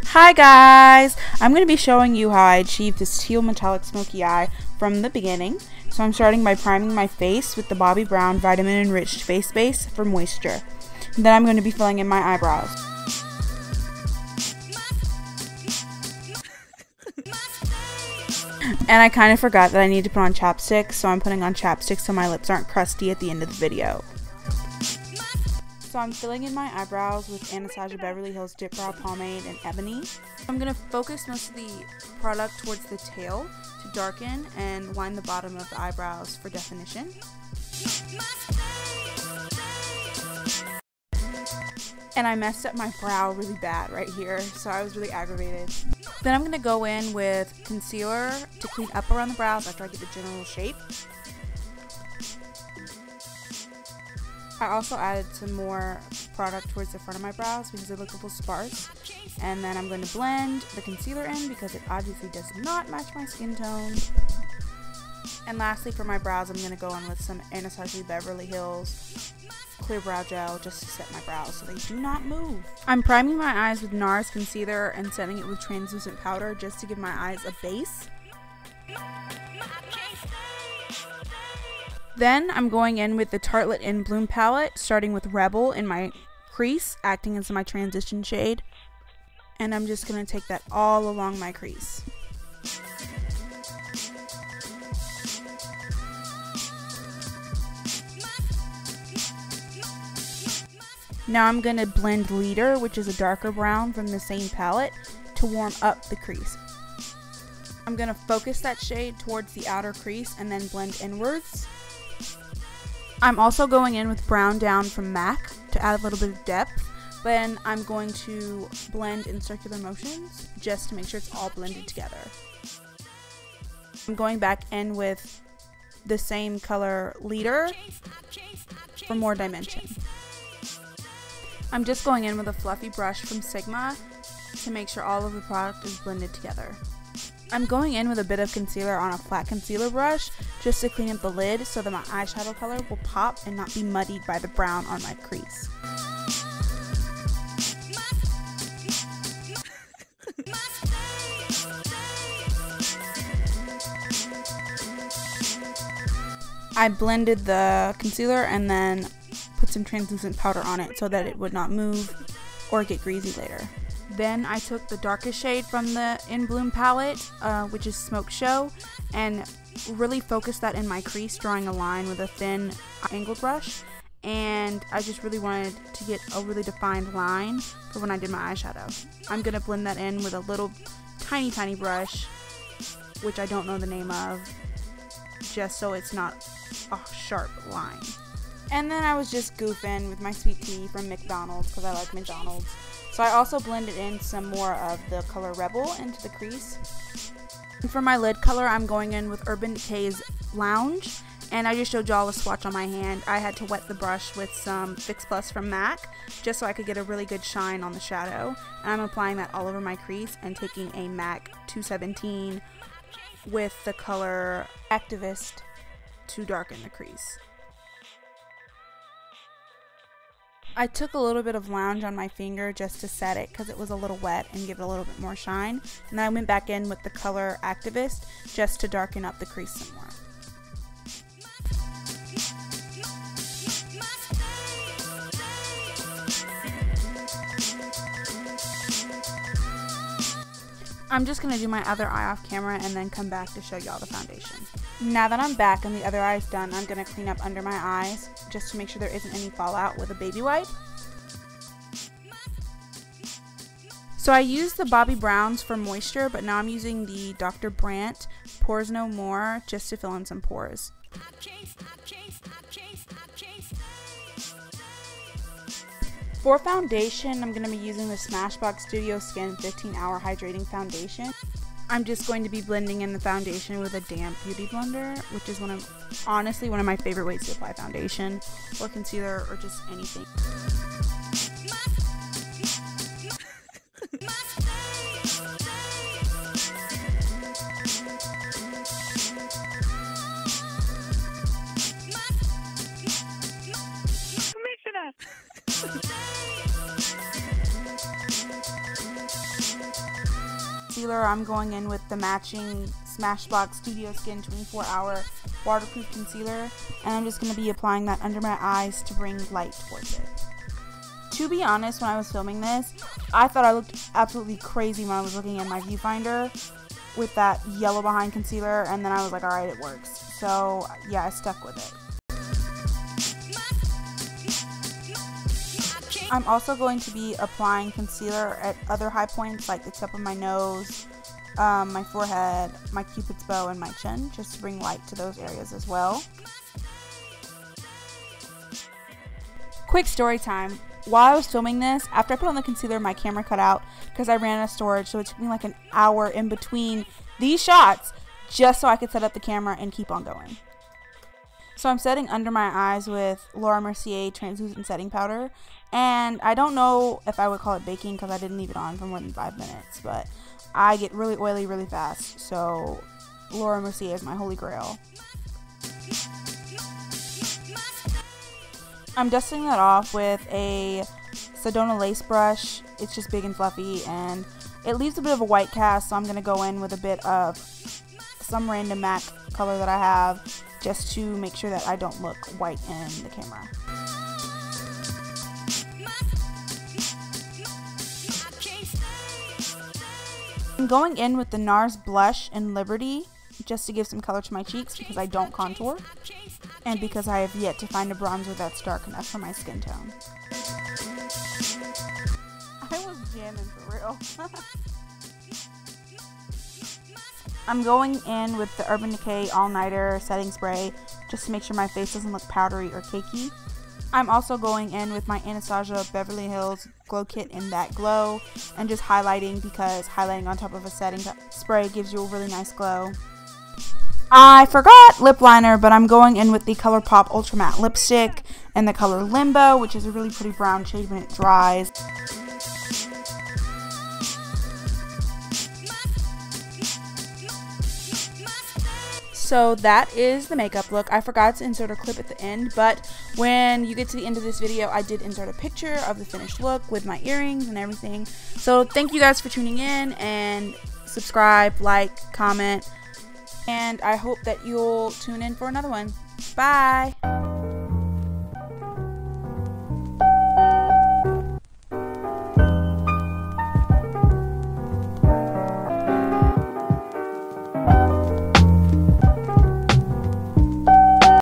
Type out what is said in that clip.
Hi guys! I'm going to be showing you how I achieved this teal metallic smoky eye from the beginning. So I'm starting by priming my face with the Bobbi Brown Vitamin Enriched Face Base for moisture. And then I'm going to be filling in my eyebrows. And I kind of forgot that I need to put on chapstick, so I'm putting on chapstick so my lips aren't crusty at the end of the video. So I'm filling in my eyebrows with Anastasia Beverly Hills Dipbrow Pomade and Ebony. I'm going to focus most of the product towards the tail to darken and line the bottom of the eyebrows for definition. And I messed up my brow really bad right here, so I was really aggravated. Then I'm going to go in with concealer to clean up around the brows after I get the general shape. I also added some more product towards the front of my brows because they look a little sparse. And then I'm going to blend the concealer in because it obviously does not match my skin tone. And lastly, for my brows, I'm going to go in with some Anastasia Beverly Hills Clear Brow Gel just to set my brows so they do not move. I'm priming my eyes with NARS concealer and setting it with translucent powder just to give my eyes a base. Then I'm going in with the Tartlette In Bloom palette, starting with Rebel in my crease, acting as my transition shade. And I'm just going to take that all along my crease. Now I'm going to blend Leader, which is a darker brown from the same palette, to warm up the crease. I'm going to focus that shade towards the outer crease and then blend inwards. I'm also going in with Brown Down from MAC to add a little bit of depth. Then I'm going to blend in circular motions just to make sure it's all blended together. I'm going back in with the same color Leader for more dimension. I'm just going in with a fluffy brush from Sigma to make sure all of the product is blended together. I'm going in with a bit of concealer on a flat concealer brush just to clean up the lid so that my eyeshadow color will pop and not be muddied by the brown on my crease. I blended the concealer and then put some translucent powder on it so that it would not move or get greasy later. Then I took the darkest shade from the In Bloom palette, which is Smokeshow, and really focused that in my crease, drawing a line with a thin angled brush. And I just really wanted to get a really defined line for when I did my eyeshadow. I'm going to blend that in with a little tiny brush, which I don't know the name of, just so it's not a sharp line. And then I was just goofing with my sweet tea from McDonald's because I like McDonald's. So I also blended in some more of the color Rebel into the crease. And for my lid color, I'm going in with Urban Decay's Lounge. And I just showed y'all a swatch on my hand. I had to wet the brush with some Fix Plus from MAC just so I could get a really good shine on the shadow. And I'm applying that all over my crease and taking a MAC 217 with the color Activist to darken the crease. I took a little bit of Lounge on my finger just to set it because it was a little wet and give it a little bit more shine. And then I went back in with the color Activist just to darken up the crease some more. I'm just going to do my other eye off camera and then come back to show y'all the foundation. Now that I'm back and the other eye is done, I'm going to clean up under my eyes just to make sure there isn't any fallout with a baby wipe. So I used the Bobbi Browns for moisture, but now I'm using the Dr. Brandt Pores No More just to fill in some pores. For foundation, I'm going to be using the Smashbox Studio Skin 15-Hour Hydrating Foundation. I'm just going to be blending in the foundation with a damp beauty blender, which is honestly one of my favorite ways to apply foundation or concealer or just anything. Concealer, I'm going in with the matching Smashbox Studio Skin 24-hour waterproof concealer, and I'm just going to be applying that under my eyes to bring light towards it. To be honest, when I was filming this, I thought I looked absolutely crazy when I was looking in my viewfinder with that yellow behind concealer, and then I was like, alright, it works. So yeah, I stuck with it. I'm also going to be applying concealer at other high points like the tip of my nose, my forehead, my cupid's bow, and my chin, just to bring light to those areas as well. Quick story time. While I was filming this, after I put on the concealer, my camera cut out because I ran out of storage, so it took me like an hour in between these shots just so I could set up the camera and keep on going. So I'm setting under my eyes with Laura Mercier translucent setting powder, and I don't know if I would call it baking because I didn't leave it on for more than 5 minutes, but I get really oily really fast, so Laura Mercier is my holy grail. I'm dusting that off with a Sedona lace brush. It's just big and fluffy, and it leaves a bit of a white cast, so I'm going to go in with a bit of some random MAC color that I have, just to make sure that I don't look white in the camera. I'm going in with the NARS blush in Liberte, just to give some color to my cheeks because I don't contour, and because I have yet to find a bronzer that's dark enough for my skin tone. I was jamming for real. I'm going in with the Urban Decay All Nighter setting spray just to make sure my face doesn't look powdery or cakey. I'm also going in with my Anastasia Beverly Hills Glow Kit in That Glow, and just highlighting because highlighting on top of a setting spray gives you a really nice glow. I forgot lip liner, but I'm going in with the ColourPop Ultra Matte Lipstick and the color Limbo, which is a really pretty brown shade when it dries. So that is the makeup look. I forgot to insert a clip at the end, but when you get to the end of this video, I did insert a picture of the finished look with my earrings and everything. So thank you guys for tuning in, and subscribe, like, comment, and I hope that you'll tune in for another one. Bye!